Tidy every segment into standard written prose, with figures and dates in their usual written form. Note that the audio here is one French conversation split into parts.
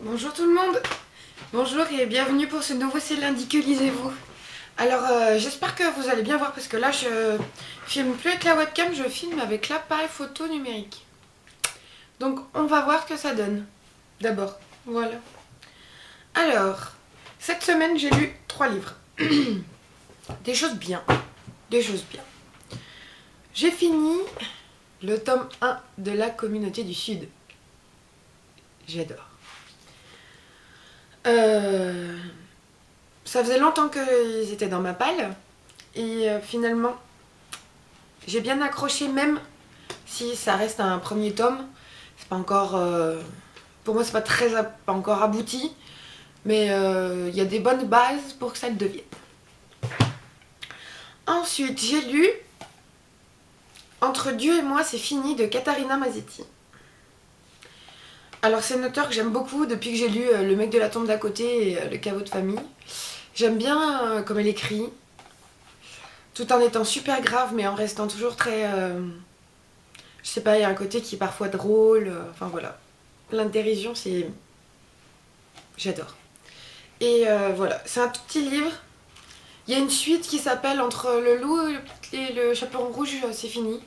Bonjour tout le monde. Bonjour et bienvenue pour ce nouveau C'est lundi, que lisez-vous. Alors j'espère que vous allez bien voir parce que là je filme plus avec la webcam, je filme avec l'appareil photo numérique. Donc on va voir ce que ça donne. D'abord, voilà. Alors, cette semaine j'ai lu 3 livres. Des choses bien. Des choses bien. J'ai fini le tome 1 de La Communauté du Sud. J'adore. Ça faisait longtemps qu'ils étaient dans ma palle et finalement j'ai bien accroché, même si ça reste un premier tome. C'est pas encore, pour moi c'est pas encore abouti, mais il y a des bonnes bases pour que ça le devienne. Ensuite j'ai lu Entre Dieu et moi c'est fini de Katharina Mazetti. Alors c'est une auteure que j'aime beaucoup depuis que j'ai lu Le mec de la tombe d'à côté et Le caveau de famille. J'aime bien comme elle écrit, tout en étant super grave mais en restant toujours très... je sais pas, il y a un côté qui est parfois drôle, enfin voilà. Plein de dérision, c'est... J'adore. Et voilà, c'est un tout petit livre. Il y a une suite qui s'appelle Entre le loup et le chaperon rouge, c'est fini.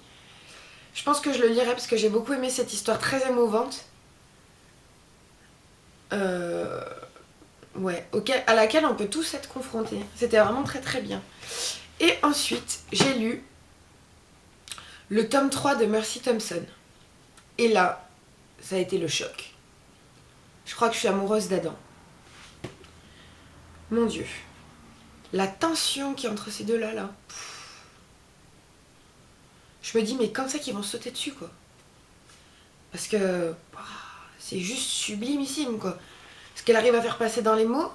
Je pense que je le lirai parce que j'ai beaucoup aimé cette histoire très émouvante. Ouais, à laquelle on peut tous être confrontés. C'était vraiment très très bien. Et ensuite, j'ai lu le tome 3 de Mercy Thompson. Et là, ça a été le choc. Je crois que je suis amoureuse d'Adam. Mon Dieu. La tension qui est entre ces deux-là, là. Je me dis, mais quand c'est qu'ils vont se sauter dessus, quoi. Parce que c'est juste sublimissime, quoi. Ce qu'elle arrive à faire passer dans les mots,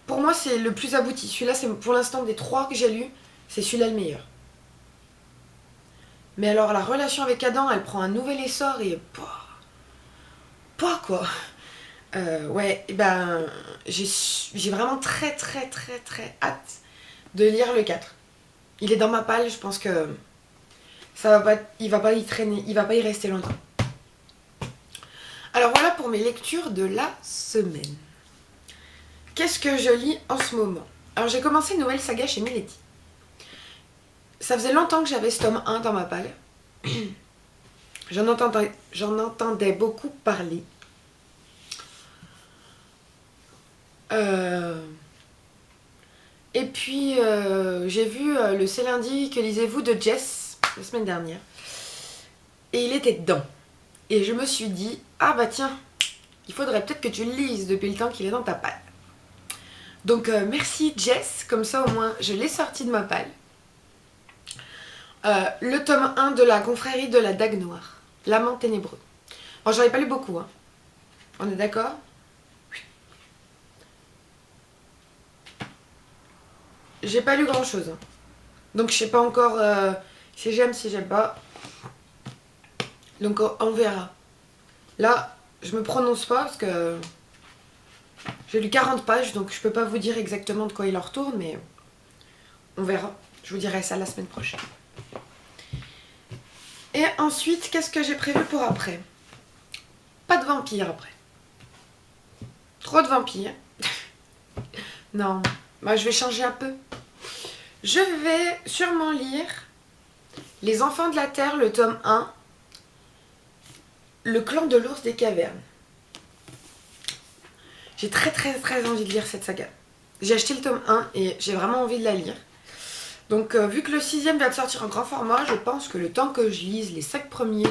pour moi, c'est le plus abouti. Celui-là, c'est pour l'instant des 3 que j'ai lus, c'est celui-là le meilleur. Mais alors, la relation avec Adam, elle prend un nouvel essor et... Pas quoi. Ouais, et ben, j'ai vraiment très très très très hâte de lire le 4. Il est dans ma palle, je pense que ça va pas, il va pas y traîner, il va pas y rester longtemps. Alors voilà pour mes lectures de la semaine. Qu'est-ce que je lis en ce moment? Alors j'ai commencé une nouvelle saga chez Mileti. Ça faisait longtemps que j'avais ce tome 1 dans ma palle. J'en entendais beaucoup parler. Et puis j'ai vu le C'est lundi, que lisez-vous de Jess la semaine dernière. Et il était dedans. Et je me suis dit, ah bah tiens, il faudrait peut-être que tu le lises depuis le temps qu'il est dans ta palle. Donc merci Jess, comme ça au moins je l'ai sorti de ma palle. Le tome 1 de la confrérie de la Dague Noire, L'amant ténébreux. Alors j'en ai pas lu beaucoup, hein. On est d'accord? J'ai pas lu grand chose. Donc je sais pas encore si j'aime pas. Donc on verra. Là, je me prononce pas parce que j'ai lu 40 pages, donc je peux pas vous dire exactement de quoi il en retourne, mais on verra. Je vous dirai ça la semaine prochaine. Et ensuite, qu'est-ce que j'ai prévu pour après? Pas de vampires après. Trop de vampires. Non, moi je vais changer un peu. Je vais sûrement lire Les Enfants de la Terre, le tome 1, Le clan de l'ours des cavernes. J'ai très très très envie de lire cette saga. J'ai acheté le tome 1 et j'ai vraiment envie de la lire. Donc vu que le 6e vient de sortir en grand format, je pense que le temps que je lise les 5 premiers,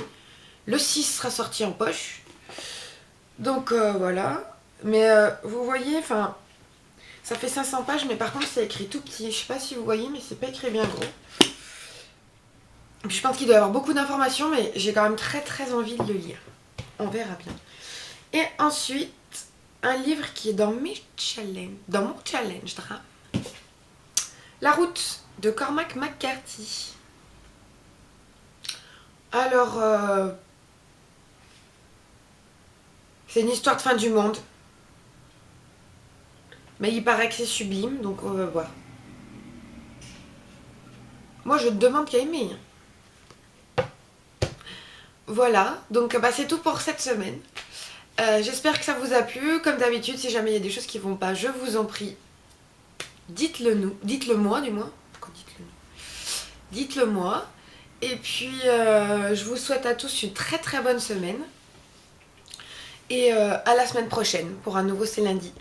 le 6 sera sorti en poche. Donc voilà. Mais vous voyez, enfin, ça fait 500 pages, mais par contre c'est écrit tout petit. Je sais pas si vous voyez, mais c'est pas écrit bien gros. Et puis je pense qu'il doit y avoir beaucoup d'informations, mais j'ai quand même très très envie de le lire. On verra bien. Et ensuite, un livre qui est dans mon challenge drame. La route de Cormac McCarthy. Alors, c'est une histoire de fin du monde. Mais il paraît que c'est sublime, donc on va voir. Moi, je te demande qu'à aimer. Voilà, donc bah, c'est tout pour cette semaine. J'espère que ça vous a plu. Comme d'habitude, si jamais il y a des choses qui vont pas, je vous en prie, dites-le moi du moins. Pourquoi dites-le nous? Dites-le moi. Et puis, je vous souhaite à tous une très très bonne semaine. Et à la semaine prochaine pour un nouveau C'est lundi.